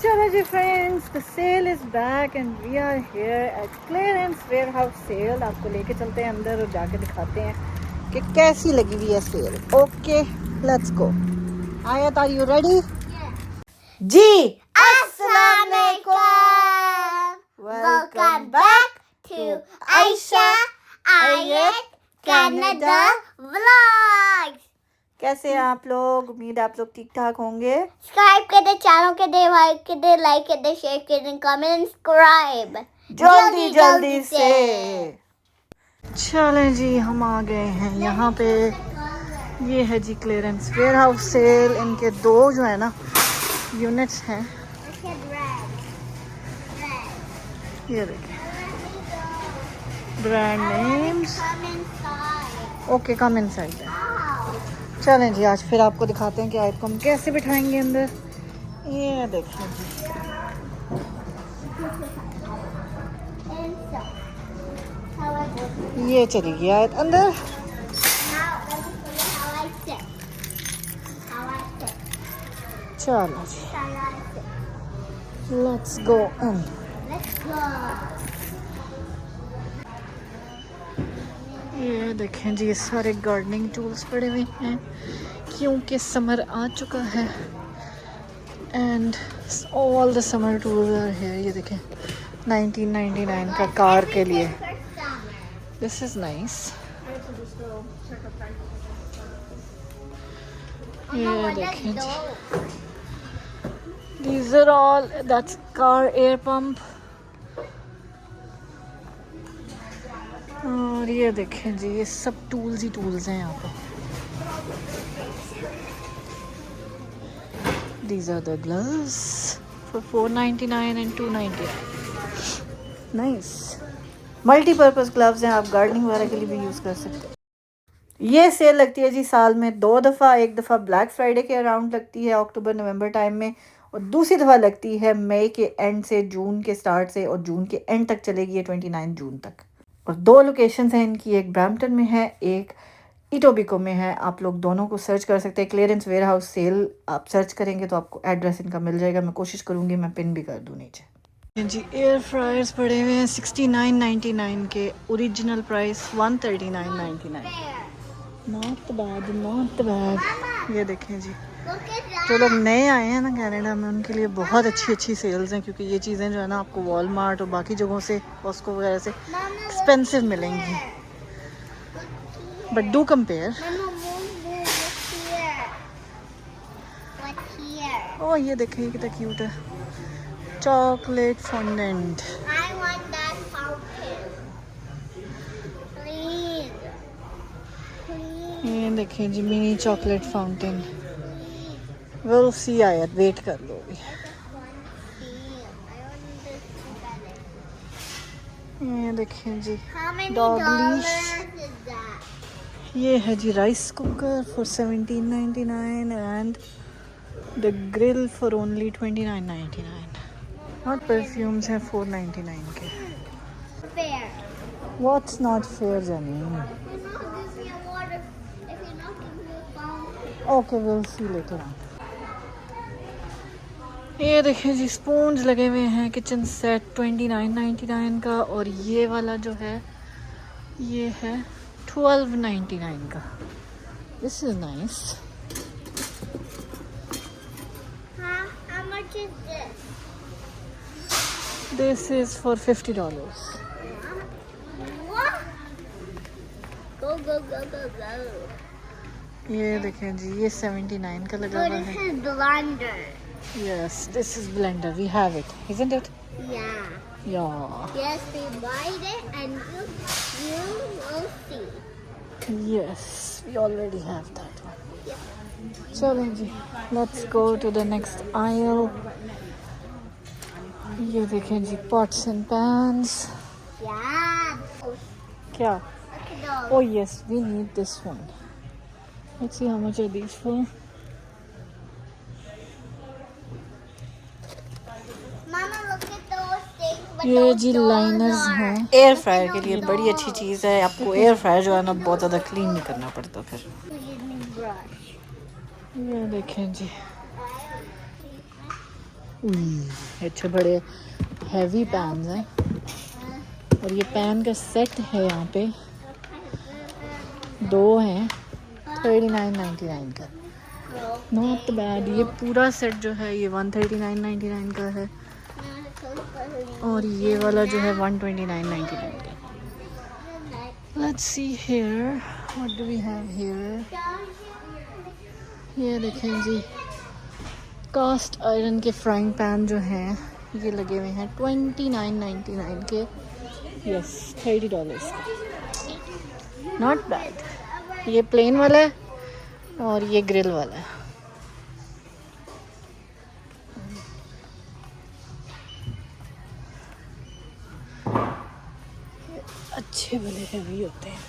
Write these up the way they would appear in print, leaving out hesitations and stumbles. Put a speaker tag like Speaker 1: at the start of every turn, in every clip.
Speaker 1: चलो जी friends, the sale is back and we are here at clearance warehouse sale. आपको लेके चलते हैं अंदर और जाके दिखाते हैं कि कैसी लगी हुई है सेल। Okay, let's go. आयत, आर यू रेडी? जी, अस्सलाम वालेकुम। वेलकम बैक टू आयशा आयत कनाडा व्लॉग्स। कैसे हैं आप लोग? उम्मीद आप लोग ठीक ठाक होंगे।
Speaker 2: सब्सक्राइब कर दे, चैनल के दे, लाइक कर दे, शेयर कर दे, कमेंट सब्सक्राइब
Speaker 1: जल्दी से। चलें जी, हम आ गए हैं यहाँ पे। ये है जी क्लियरेंस वेयरहाउस सेल। इनके दो जो है ना यूनिट्स हैं। ये देखें, brand names. Okay, come inside है। चलें जी, आज फिर आपको दिखाते हैं कि आयत को हम कैसे बिठाएंगे अंदर। ये देखिए जी, ये चली गई आयत अंदर। चलो जी, लेट्स गो इन। ये देखें जी, ये सारे गार्डनिंग टूल्स पड़े हुए हैं क्योंकि समर आ चुका है and all the summer tools are here. ये देखें, 1999 का कार के लिए। This is nice. ये देखें जी, these are all, that's car air pump। और ये देखें जी, ये सब टूल्स ही टूल्स हैं यहाँ पे। These are the gloves for $4.99 and $2.99। Nice, multipurpose gloves हैं, आप गार्डनिंग वगैरह के लिए भी यूज़ कर सकते हैं। ये सेल लगती है जी साल में 2 दफ़ा। एक दफ़ा ब्लैक फ्राइडे के अराउंड लगती है अक्टूबर नवंबर टाइम में, और दूसरी दफ़ा लगती है मई के एंड से जून के स्टार्ट से, और जून के एंड तक चलेगी ये 29 जून तक। और 2 लोकेशंस हैं इनकी, एक ब्रैम्पटन में है, एक इटोबिको में है। आप लोग दोनों को सर्च कर सकते हैं। क्लियरेंस वेयरहाउस सेल आप सर्च करेंगे तो आपको एड्रेस इनका मिल जाएगा। मैं कोशिश करूँगी मैं पिन भी कर दूँ नीचे। जी, एयर फ्रायर्स पड़े हुए हैं 69.99 के। Original price 139.99। Not bad, not bad. ये देखें जी, जो लोग नए आए हैं ना कनाडा में, उनके लिए बहुत अच्छी अच्छी सेल्स हैं क्योंकि ये चीज़ें जो है ना आपको वॉलमार्ट और बाकी जगहों से, कॉस्को वगैरह से एक्सपेंसिव मिलेंगी। But do compare. ओह, ये देखें, ये कितना क्यूट है, चॉकलेट फॉन्डेंट। ये देखें जी, mini chocolate fountain. Will see आयत, वेट कर लो अभी। ये देखें जी, डॉग लीश। ये है जी rice cooker for 17.99 and the grill for only 29.99। और परफ्यूम्स हैं 4.99 के। व्हाट्स नॉट फेयर जमीन? Okay, will see later on. ये देखें जी, स्पून्स लगे हुए हैं, किचन सेट 29.99 का, और ये वाला जो है ये है 12.99 का। This is nice.
Speaker 2: How much is this?
Speaker 1: This is for $50।
Speaker 2: What? Go, go, go, go, go.
Speaker 1: ये देखें जी, ये 79 का लगा हुआ
Speaker 2: This
Speaker 1: है।
Speaker 2: is blender.
Speaker 1: Yes, this is blender. We have it, isn't it?
Speaker 2: Yeah.
Speaker 1: Yeah.
Speaker 2: Yes, we buy it and you will see.
Speaker 1: Yes, we already have that one. चलें जी, let's go to the next aisle. ये देखें जी, pots and pans.
Speaker 2: Yeah.
Speaker 1: क्या?
Speaker 2: Look at those.
Speaker 1: Oh yes, we need this one. Let's see how much are these for.
Speaker 2: Mama, look at those things. But
Speaker 1: ये
Speaker 2: those
Speaker 1: जी
Speaker 2: dolls
Speaker 1: liners
Speaker 2: are.
Speaker 1: हैं air fryer के लिए। बड़ी अच्छी चीज़ है, आपको एयर फ्रायर जो है ना बहुत ज़्यादा क्लीन नहीं करना पड़ता फिर।
Speaker 2: Brush.
Speaker 1: ये देखें जी, अच्छे बड़े हैवी पैन हैं और ये पैन का सेट है यहाँ पे 2 हैं 39.99 का। Not bad. ये पूरा सेट जो है ये 139.99 का है और ये वाला जो है 129.99 का। Let's see here what do we have here. ये देखें जी कास्ट आयरन के फ्राइंग पैन जो हैं ये लगे हुए हैं 29.99 के। यस $30 का। Not bad. ये प्लेन वाला है और ये ग्रिल वाला है। अच्छे वाले हैवी होते हैं।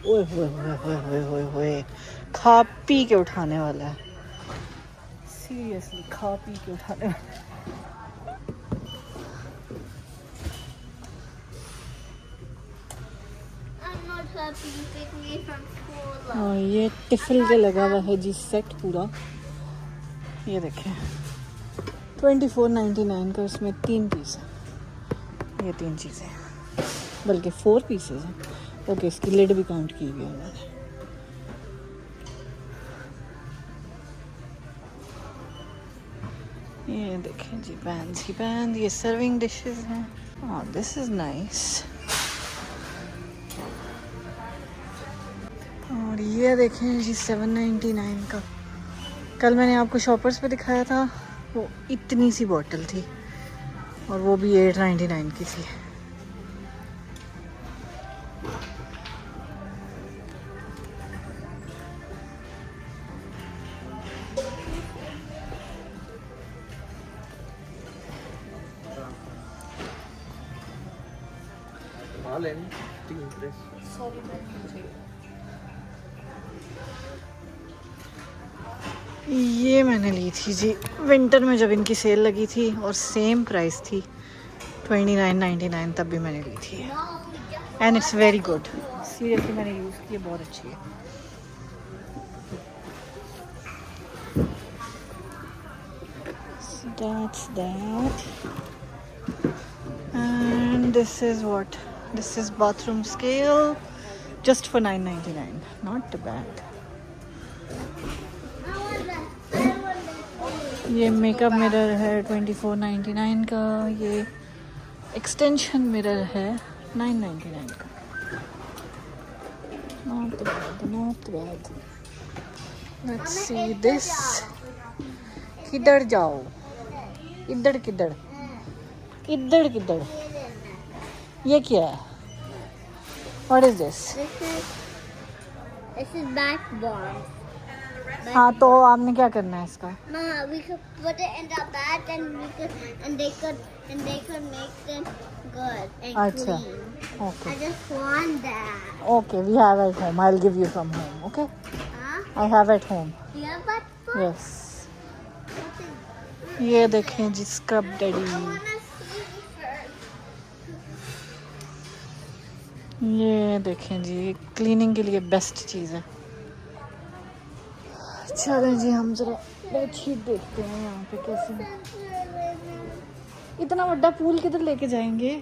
Speaker 1: ओए होए होए होए होए होए होए खा पी के उठाने वाला है। सीरियसली खा पी के उठाने वाला है।
Speaker 2: I'm not happy you picked me from school.
Speaker 1: और ये टिफिल के लगा हुआ है जी सेट पूरा। ये देखें 24.99 का। उसमें 3 पीस है। ये 3 चीज़ें बल्कि 4 पीसेज हैं। ओके इसकी लिड भी काउंट की हुई है उन्होंने। ये देखें जी पैन्स ही पैन। ये सर्विंग डिशेस हैं। और दिस इज़ नाइस। और ये देखें जी 7.99 का। कल मैंने आपको शॉपर्स पे दिखाया था वो इतनी सी बॉटल थी और वो भी 8.99 की थी। ये मैंने ली थी जी विंटर में जब इनकी सेल लगी थी और सेम प्राइस थी 29.99 तब भी मैंने ली थी and it's very good. Seriously मैंने यूज़ की, बहुत अच्छी है। That's that. And this is what? This is bathroom scale, just for 9.99. Not bad. ये मेकअप मिरर है 24.99 का। ये एक्सटेंशन मिरर है 9.99 का। Not bad, not bad. Let's see this. किधर जाओ? इधर किधर? इधर किधर? ये क्या है? What is this?
Speaker 2: This is back bomb.
Speaker 1: हाँ तो आपने क्या करना है इसका?
Speaker 2: Mama, we could put it in the bag and they could make them good and
Speaker 1: अच्छा,
Speaker 2: clean.
Speaker 1: okay.
Speaker 2: I just want that.
Speaker 1: Okay, we have at home. I'll give you from home. Okay?
Speaker 2: Huh?
Speaker 1: I have at home.
Speaker 2: Yeah, but
Speaker 1: Yes. ये देखें जी Scrub
Speaker 2: I
Speaker 1: Daddy.
Speaker 2: wanna see first.
Speaker 1: ये देखें जी cleaning के लिए best चीज़ है। चलें जी हम जरा बेडशीट देखते हैं यहाँ पे कैसे। इतना बड़ा पूल किधर लेके जाएंगे?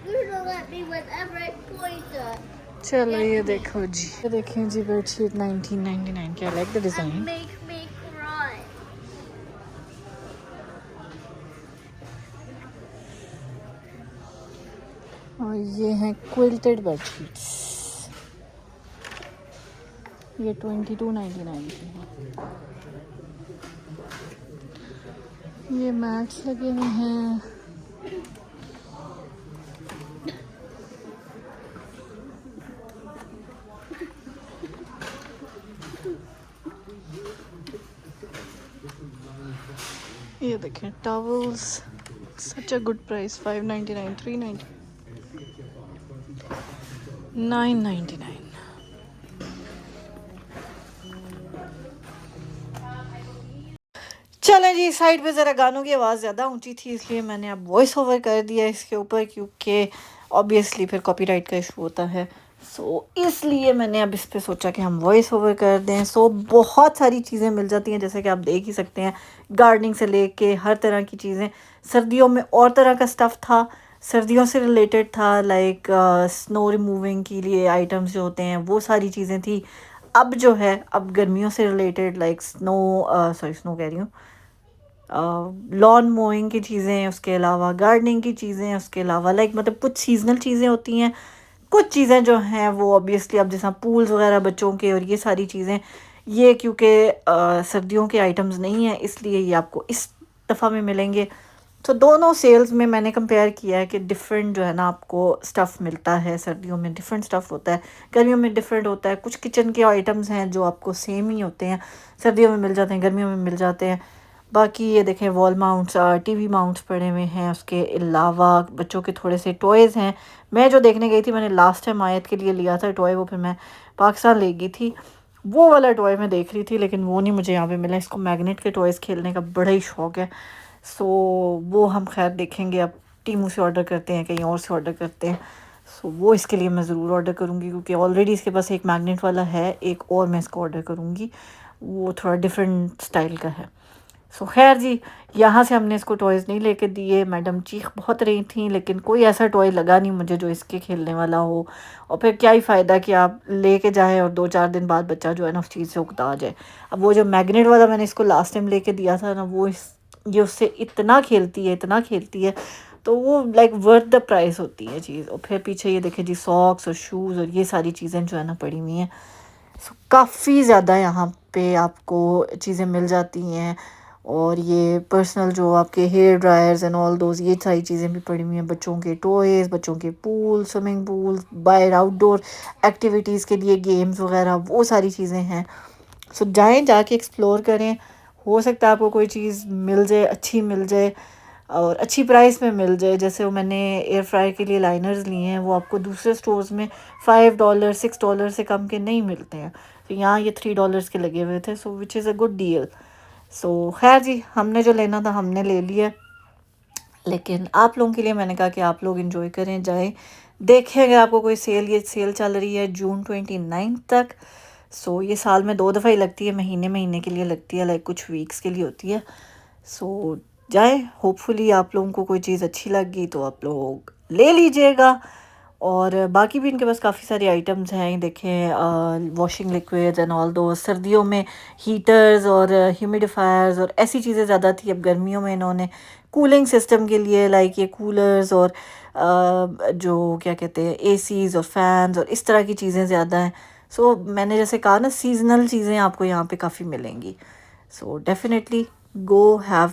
Speaker 2: You don't let me whenever I point at.
Speaker 1: चलो ये देखो जी, ये देखें जी बेडशीट 19.99 की। I like the
Speaker 2: And
Speaker 1: design.
Speaker 2: make me cry.
Speaker 1: और ये हैं क्विल्टेड बेडशीट्स। ये 22.99 की है। ये मैट्स लगे हुए हैं। ये देखें towels, such a good price. 5.99, 3.99, 9.99। चलें जी साइड पे ज़रा गानों की आवाज़ ज़्यादा ऊंची थी इसलिए मैंने अब वॉइस ओवर कर दिया इसके ऊपर, क्योंकि ऑब्वियसली फिर कॉपीराइट का इशू होता है। इसलिए मैंने अब इस पे सोचा कि हम वॉइस ओवर कर दें। बहुत सारी चीज़ें मिल जाती हैं, जैसे कि आप देख ही सकते हैं, गार्डनिंग से लेके हर तरह की चीज़ें। सर्दियों में और तरह का स्टफ़ था, सर्दियों से रिलेटेड था, लाइक स्नो रिमूविंग के लिए आइटम्स जो होते हैं वो सारी चीज़ें थी। अब जो है, अब गर्मियों से रिलेटेड लाइक स्नो कह रही हूँ, लॉन मोइंग की चीज़ें, उसके अलावा गार्डनिंग की चीज़ें, उसके अलावा लाइक मतलब कुछ सीजनल चीज़ें होती हैं, कुछ चीज़ें जो हैं वो ऑब्वियसली अब जैसा पूल्स वगैरह बच्चों के और ये सारी चीज़ें, ये क्योंकि सर्दियों के आइटम्स नहीं हैं इसलिए ये आपको इस दफ़ा में मिलेंगे। तो दोनों सेल्स में मैंने कंपेयर किया है कि डिफरेंट जो है ना आपको स्टफ़ मिलता है। सर्दियों में डिफरेंट स्टफ़ होता है, गर्मियों में डिफरेंट होता है। कुछ किचन के आइटम्स हैं जो आपको सेम ही होते हैं, सर्दियों में मिल जाते हैं, गर्मियों में मिल जाते हैं। बाकी ये देखें, वॉल माउंट्स, टीवी माउंट्स पड़े हुए हैं। उसके अलावा बच्चों के थोड़े से टॉयज़ हैं। मैं जो देखने गई थी, मैंने लास्ट टाइम आयत के लिए लिया था टॉय, वो फिर मैं पाकिस्तान ले गई थी, वो वाला टॉय मैं देख रही थी, लेकिन वो नहीं मुझे यहाँ पे मिला। इसको मैग्नेट के टॉयज़ खेलने का बड़ा ही शौक़ है। वो हम खैर देखेंगे, अब टीमू से ऑर्डर करते हैं, कहीं और से ऑर्डर करते हैं। वो इसके लिए मैं ज़रूर ऑर्डर करूँगी, क्योंकि ऑलरेडी इसके पास एक मैग्नेट वाला है, एक और मैं इसको ऑर्डर करूँगी, वो थोड़ा डिफरेंट स्टाइल का है। खैर जी, यहाँ से हमने इसको टॉयज़ नहीं लेके दिए। मैडम चीख बहुत रही थी, लेकिन कोई ऐसा टॉय लगा नहीं मुझे जो इसके खेलने वाला हो। और फिर क्या ही फ़ायदा कि आप लेके जाएं और 2-4 दिन बाद बच्चा जो है ना उस चीज़ से उकता जाए। अब वो जो मैग्नेट वाला मैंने इसको लास्ट टाइम लेके दिया था ना, वो ये उससे इतना खेलती है, तो वो लाइक वर्थ द प्राइस होती है चीज़। और फिर पीछे ये देखें जी, सॉक्स और शूज़ और ये सारी चीज़ें जो है ना पड़ी हुई हैं। काफ़ी ज़्यादा यहाँ पे आपको चीज़ें मिल जाती हैं। और ये पर्सनल जो आपके hair dryers and all those, ये सारी चीज़ें भी पड़ी हुई हैं। बच्चों के टॉयज़, बच्चों के पूल, स्विमिंग पूल, बाहर आउटडोर एक्टिविटीज़ के लिए गेम्स वगैरह, वो सारी चीज़ें हैं। जाएं, जाके एक्सप्लोर करें। हो सकता है आपको कोई चीज़ मिल जाए, अच्छी मिल जाए और अच्छी प्राइस में मिल जाए। जैसे वो मैंने एयर फ्रायर के लिए लाइनर्स लिए हैं, वो आपको दूसरे स्टोर्स में $5 $6 से कम के नहीं मिलते हैं। तो यहाँ ये $3 के लगे हुए थे, which is a good deal. खैर जी, हमने जो लेना था हमने ले लिया, लेकिन आप लोगों के लिए मैंने कहा कि आप लोग एंजॉय करें, जाएं देखें। अगर आपको कोई ये सेल चल रही है जून 29 तक। ये साल में 2 दफ़ा ही लगती है, महीने के लिए लगती है, लाइक कुछ वीक्स के लिए होती है। जाएं, होपफुली आप लोगों को कोई चीज़ अच्छी लगी तो आप लोग ले लीजिएगा। और बाकी भी इनके पास काफ़ी सारी आइटम्स हैं, देखें, वॉशिंग लिक्विड्स एंड ऑल दो। सर्दियों में हीटर्स और ह्यूमिडिफायर्स और ऐसी चीज़ें ज़्यादा थी। अब गर्मियों में इन्होंने कूलिंग सिस्टम के लिए लाइक ये कूलर्स और जो क्या कहते हैं, एसीज़ और फैंस और इस तरह की चीज़ें ज़्यादा हैं। मैंने जैसे कहा ना, सीजनल चीज़ें आपको यहाँ पे काफ़ी मिलेंगी। Definitely go have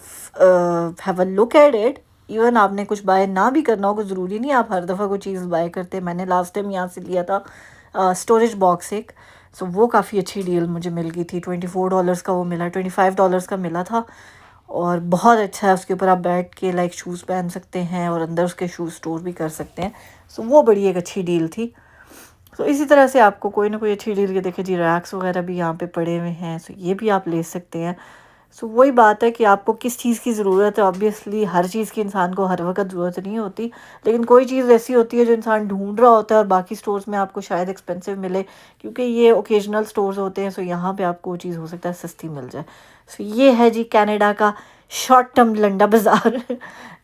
Speaker 1: a look at it. Even आपने कुछ बाय ना भी करना हो, कुछ ज़रूरी नहीं आप हर दफ़ा कोई चीज़ बाय करते। मैंने लास्ट टाइम यहाँ से लिया था स्टोरेज बॉक्स एक, वो काफ़ी अच्छी डील मुझे मिल गई थी। $24 का वो मिला, $25 का मिला था, और बहुत अच्छा है। उसके ऊपर आप बैठ के लाइक शूज़ पहन सकते हैं और अंदर उसके शूज़ स्टोर भी कर सकते हैं। वो बड़ी एक अच्छी डील थी। इसी तरह से आपको कोई ना कोई अच्छी डील, के देखे जी, रैक्स वगैरह भी यहाँ पे पड़े हुए हैं, ये भी आप ले सकते हैं। वही बात है कि आपको किस चीज़ की ज़रूरत है। ऑब्वियसली हर चीज़ की इंसान को हर वक्त ज़रूरत नहीं होती, लेकिन कोई चीज़ ऐसी होती है जो इंसान ढूंढ रहा होता है और बाकी स्टोर्स में आपको शायद एक्सपेंसिव मिले, क्योंकि ये ओकेजनल स्टोर्स होते हैं। यहाँ पे आपको वो चीज़ हो सकता है सस्ती मिल जाए। ये है जी कनाडा का शॉर्ट टर्म लंडा बाज़ार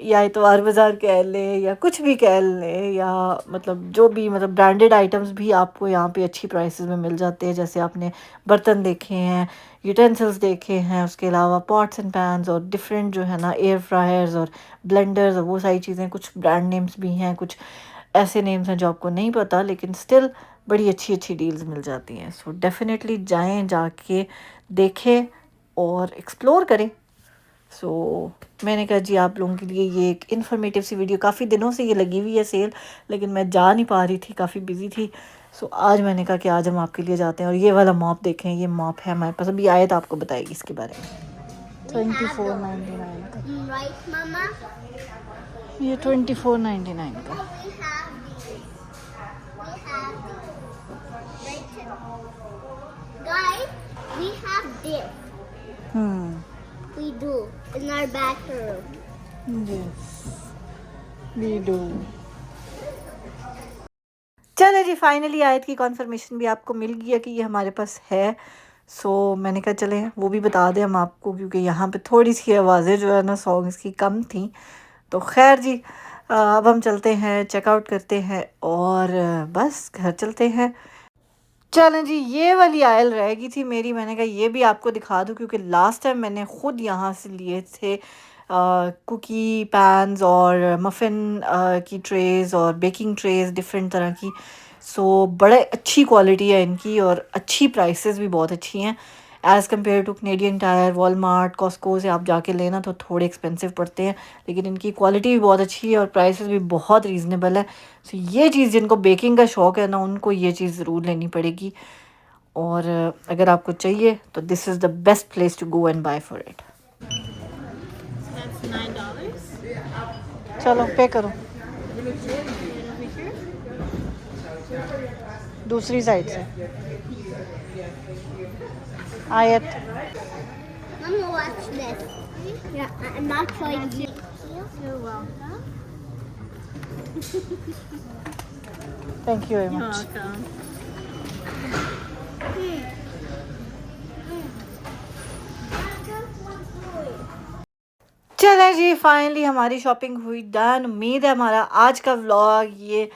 Speaker 1: या इतवार बाज़ार कह लें या कुछ भी कह लें, या मतलब जो भी, मतलब ब्रांडेड आइटम्स भी आपको यहाँ पे अच्छी प्राइसेस में मिल जाते हैं। जैसे आपने बर्तन देखे हैं, यूटेंसिल्स देखे हैं, उसके अलावा पॉट्स एंड पैन्स और डिफरेंट जो है ना एयर फ्रायर्स और ब्लेंडर्स और वो सारी चीज़ें। कुछ ब्रांड नेम्स भी हैं, कुछ ऐसे नेम्स हैं जो आपको नहीं पता, लेकिन स्टिल बड़ी अच्छी अच्छी डील्स मिल जाती हैं। डेफिनेटली जाएं, जाके देखें और एक्सप्लोर करें। मैंने कहा जी, आप लोगों के लिए ये एक इन्फॉर्मेटिव सी वीडियो। काफ़ी दिनों से ये लगी हुई है सेल, लेकिन मैं जा नहीं पा रही थी, काफ़ी बिजी थी। आज मैंने कहा कि आज हम आपके लिए जाते हैं। और ये वाला मॉप देखें, ये मॉप है हमारे पास, अभी आए तो आपको बताएगी इसके बारे में। 24.99 का,
Speaker 2: Right, Mama?
Speaker 1: ये 24.99 का।
Speaker 2: We have these. We have these. Right. Guys, we have this. We do in our bathroom.
Speaker 1: Yes, we do. चलो जी, फाइनली आयत की कॉन्फर्मेशन भी आपको मिल गई है कि ये हमारे पास है। सो मैंने कहा चलें वो भी बता दें हम आपको, क्योंकि यहाँ पे थोड़ी सी आवाज़ें जो है ना सॉन्ग्स की कम थी। तो खैर जी, अब हम चलते हैं, चेकआउट करते हैं और बस घर चलते हैं। चलें जी, ये वाली आयल रह गई थी मेरी, मैंने कहा ये भी आपको दिखा दूं, क्योंकि लास्ट टाइम मैंने ख़ुद यहाँ से लिए थे कुकी पैन्स और मफ़िन की ट्रेज़ और बेकिंग ट्रेज़ डिफरेंट तरह की। सो बड़े अच्छी क्वालिटी है इनकी और अच्छी प्राइसेस भी बहुत अच्छी हैं as compare to Canadian Tire, Walmart, Costco से आप जाके लेना तो थोड़े एक्सपेंसिव पड़ते हैं, लेकिन इनकी क्वालिटी भी बहुत अच्छी है और प्राइसेस भी बहुत रीज़नेबल है। सो ये चीज़ जिनको बेकिंग का शौक़ है ना, उनको ये चीज़ ज़रूर लेनी पड़ेगी। और अगर आपको चाहिए तो this is the best place to go and buy for it.
Speaker 3: That's $9.
Speaker 1: चलो पे करो दूसरी साइड से। आयत
Speaker 2: Mama, watch this. Yeah, I'm not trying to.
Speaker 3: You're welcome.
Speaker 1: Thank you very
Speaker 3: You're
Speaker 1: much.
Speaker 3: welcome.
Speaker 1: चलें जी, फाइनली हमारी शॉपिंग हुई done. उम्मीद है हमारा आज का व्लॉग ये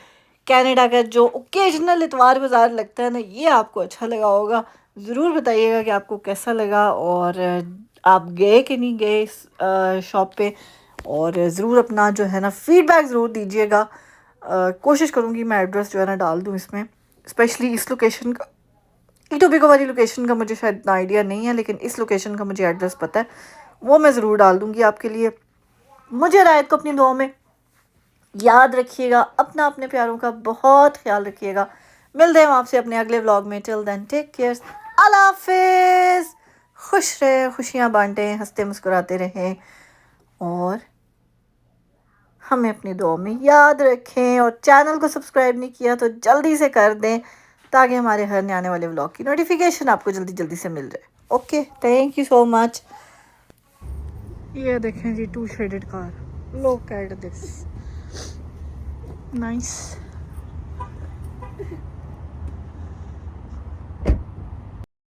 Speaker 1: कनाडा का जो ओकेजनल इतवार बाज़ार लगता है ना, ये आपको अच्छा लगा होगा। ज़रूर बताइएगा कि आपको कैसा लगा और आप गए कि नहीं गए इस शॉप पे, और ज़रूर अपना जो है ना फ़ीडबैक ज़रूर दीजिएगा। कोशिश करूँगी मैं एड्रेस जो है ना डाल दूँ इसमें, स्पेशली इस लोकेशन का। ईटोबिको वाली लोकेशन का मुझे शायद आइडिया नहीं है, लेकिन इस लोकेशन का मुझे एड्रेस पता है, वो मैं ज़रूर डाल दूँगी आपके लिए। मुझे रायत को अपनी दुआ में याद रखिएगा, अपना अपने प्यारों का बहुत ख्याल रखिएगा। मिलते हैं आपसे अपने अगले व्लॉग में। टिल देन टेक केयर, अल्लाह हाफिज़। खुश रहें, खुशियाँ बांटें, हंसते मुस्कुराते रहें और हमें अपनी दुआ में याद रखें। और चैनल को सब्सक्राइब नहीं किया तो जल्दी से कर दें, ताकि हमारे हर नए आने वाले व्लॉग की नोटिफिकेशन आपको जल्दी जल्दी से मिल जाए। Okay, thank you so much. ये देखें जी, 2 shaded car, look at this, nice.